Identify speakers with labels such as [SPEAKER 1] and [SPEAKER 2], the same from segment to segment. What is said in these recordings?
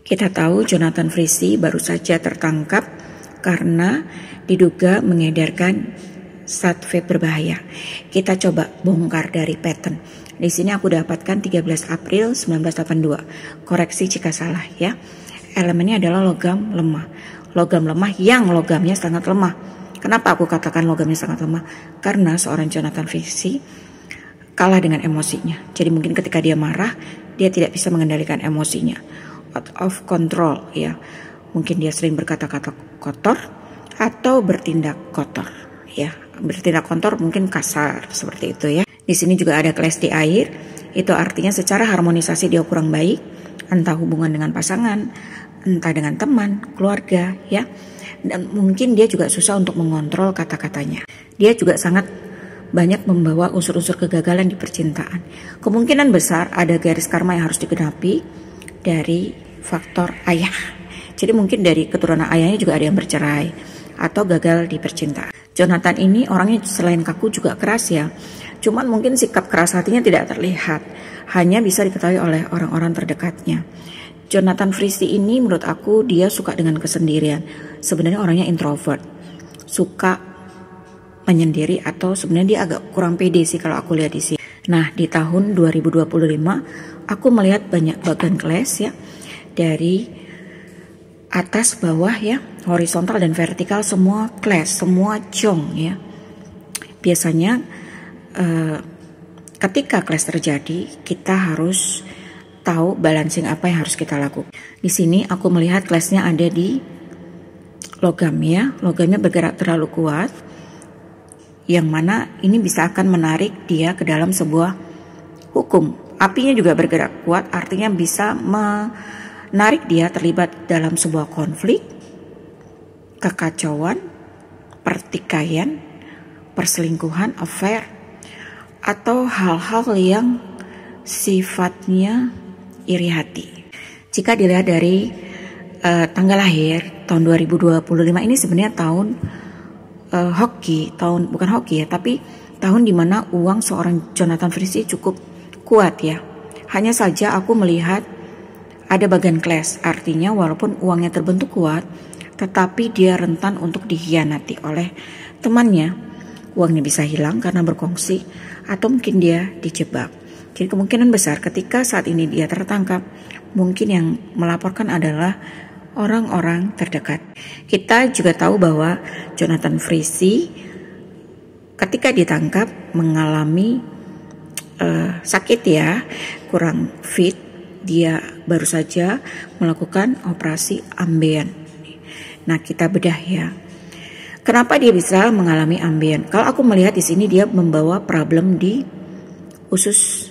[SPEAKER 1] Kita tahu Jonathan Frissi baru saja tertangkap karena diduga mengedarkan zat vape berbahaya. Kita coba bongkar dari pattern. Di sini aku dapatkan 13 April 1982. Koreksi jika salah ya. Elemennya adalah logam lemah. Logam lemah yang logamnya sangat lemah. Kenapa aku katakan logamnya sangat lemah? Karena seorang Jonathan Frissi kalah dengan emosinya. Jadi mungkin ketika dia marah, dia tidak bisa mengendalikan emosinya. Out of control ya. Mungkin dia sering berkata-kata kotor atau bertindak kotor ya. Bertindak kotor mungkin kasar seperti itu ya. Di sini juga ada clash di air. Itu artinya secara harmonisasi dia kurang baik, entah hubungan dengan pasangan, entah dengan teman, keluarga ya. Dan mungkin dia juga susah untuk mengontrol kata-katanya. Dia juga sangat banyak membawa unsur-unsur kegagalan di percintaan. Kemungkinan besar ada garis karma yang harus digenapi dari faktor ayah. Jadi mungkin dari keturunan ayahnya juga ada yang bercerai atau gagal di percintaan. Jonathan ini orangnya selain kaku juga keras ya. Cuman mungkin sikap keras hatinya tidak terlihat, hanya bisa diketahui oleh orang-orang terdekatnya. Jonathan Frissi ini menurut aku dia suka dengan kesendirian. Sebenarnya orangnya introvert, suka menyendiri atau sebenarnya dia agak kurang pede sih kalau aku lihat di sini. Nah di tahun 2025 aku melihat banyak bagan clash ya, dari atas bawah ya, horizontal dan vertikal semua clash, semua jong ya. Biasanya ketika clash terjadi, kita harus tahu balancing apa yang harus kita lakukan. Di sini aku melihat clashnya ada di logam ya, logamnya bergerak terlalu kuat, yang mana ini bisa akan menarik dia ke dalam sebuah hukum. Apinya juga bergerak kuat, artinya bisa menarik dia terlibat dalam sebuah konflik, kekacauan, pertikaian, perselingkuhan, affair, atau hal-hal yang sifatnya iri hati. Jika dilihat dari tanggal lahir tahun 2025 ini sebenarnya tahun hoki, bukan hoki ya, tapi tahun dimana uang seorang Jonathan Frissi cukup kuat ya. Hanya saja aku melihat ada bagian clash, artinya walaupun uangnya terbentuk kuat, tetapi dia rentan untuk dikhianati oleh temannya. Uangnya bisa hilang karena berkongsi, atau mungkin dia dijebak. Jadi kemungkinan besar ketika saat ini dia tertangkap, mungkin yang melaporkan adalah orang-orang terdekat. Kita juga tahu bahwa Jonathan Frissi ketika ditangkap mengalami sakit ya, kurang fit. Dia baru saja melakukan operasi ambeien. Nah kita bedah ya. Kenapa dia bisa mengalami ambeien? Kalau aku melihat di sini dia membawa problem di usus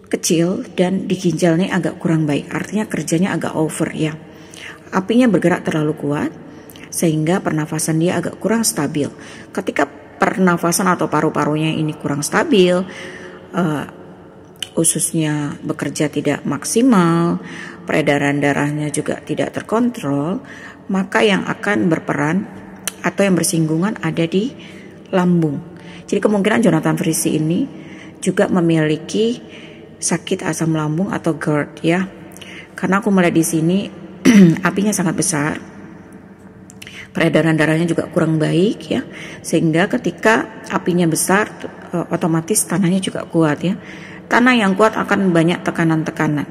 [SPEAKER 1] kecil dan di ginjalnya agak kurang baik. Artinya kerjanya agak over ya. Apinya bergerak terlalu kuat sehingga pernafasan dia agak kurang stabil. Ketika pernafasan atau paru-parunya ini kurang stabil, ususnya bekerja tidak maksimal, peredaran darahnya juga tidak terkontrol, maka yang akan berperan atau yang bersinggungan ada di lambung. Jadi kemungkinan Jonathan Frissi ini juga memiliki sakit asam lambung atau GERD ya. Karena aku melihat di sini apinya sangat besar. Peredaran darahnya juga kurang baik ya. Sehingga ketika apinya besar otomatis tanahnya juga kuat ya. Tanah yang kuat akan banyak tekanan-tekanan.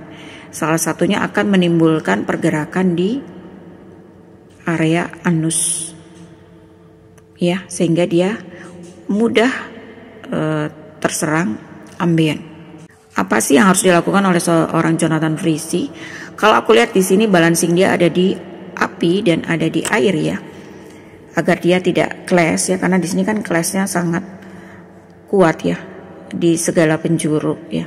[SPEAKER 1] Salah satunya akan menimbulkan pergerakan di area anus ya, sehingga dia mudah terserang ambeien. Apa sih yang harus dilakukan oleh seorang Jonathan Frissi? Kalau aku lihat di sini balancing dia ada di api dan ada di air ya, agar dia tidak clash ya, karena di sini kan clashnya sangat kuat ya di segala penjuru ya.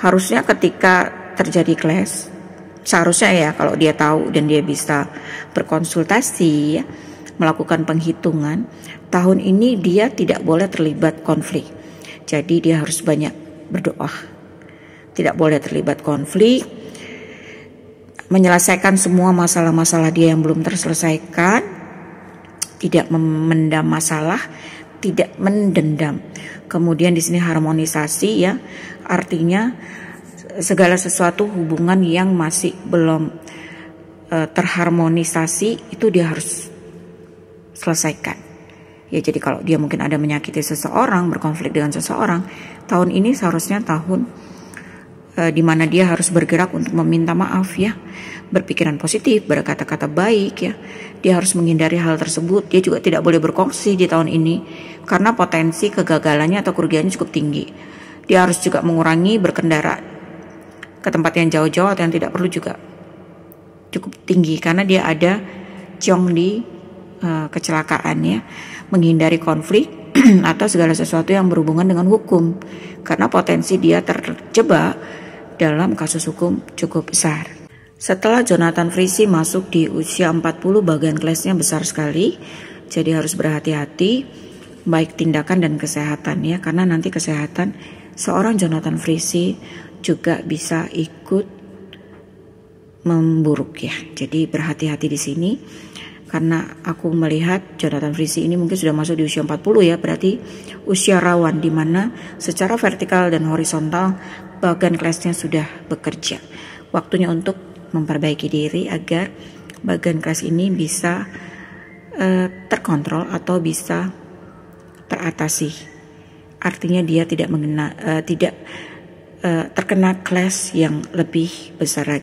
[SPEAKER 1] Harusnya ketika terjadi clash, seharusnya ya kalau dia tahu dan dia bisa berkonsultasi ya, melakukan penghitungan, tahun ini dia tidak boleh terlibat konflik. Jadi dia harus banyak berdoa. Tidak boleh terlibat konflik, menyelesaikan semua masalah-masalah dia yang belum terselesaikan, tidak memendam masalah, tidak mendendam. Kemudian di sini harmonisasi ya, artinya segala sesuatu hubungan yang masih belum terharmonisasi itu dia harus selesaikan. Ya, jadi kalau dia mungkin ada menyakiti seseorang, berkonflik dengan seseorang, tahun ini seharusnya tahun di mana dia harus bergerak untuk meminta maaf ya, berpikiran positif, berkata-kata baik ya. Dia harus menghindari hal tersebut. Dia juga tidak boleh berkongsi di tahun ini karena potensi kegagalannya atau kerugiannya cukup tinggi. Dia harus juga mengurangi berkendara ke tempat yang jauh-jauh atau yang tidak perlu juga cukup tinggi karena dia ada jong di kecelakaan ya. Menghindari konflik atau segala sesuatu yang berhubungan dengan hukum karena potensi dia terjebak dalam kasus hukum cukup besar. Setelah Jonathan Frissi masuk di usia 40, bagian kelasnya besar sekali, jadi harus berhati-hati baik tindakan dan kesehatan ya, karena nanti kesehatan seorang Jonathan Frissi juga bisa ikut memburuk ya. Jadi berhati-hati di sini. Karena aku melihat Jonathan Frissi ini mungkin sudah masuk di usia 40 ya, berarti usia rawan di mana secara vertikal dan horizontal bagian kelasnya sudah bekerja. Waktunya untuk memperbaiki diri agar bagian kelas ini bisa terkontrol atau bisa teratasi. Artinya dia tidak terkena kelas yang lebih besar lagi.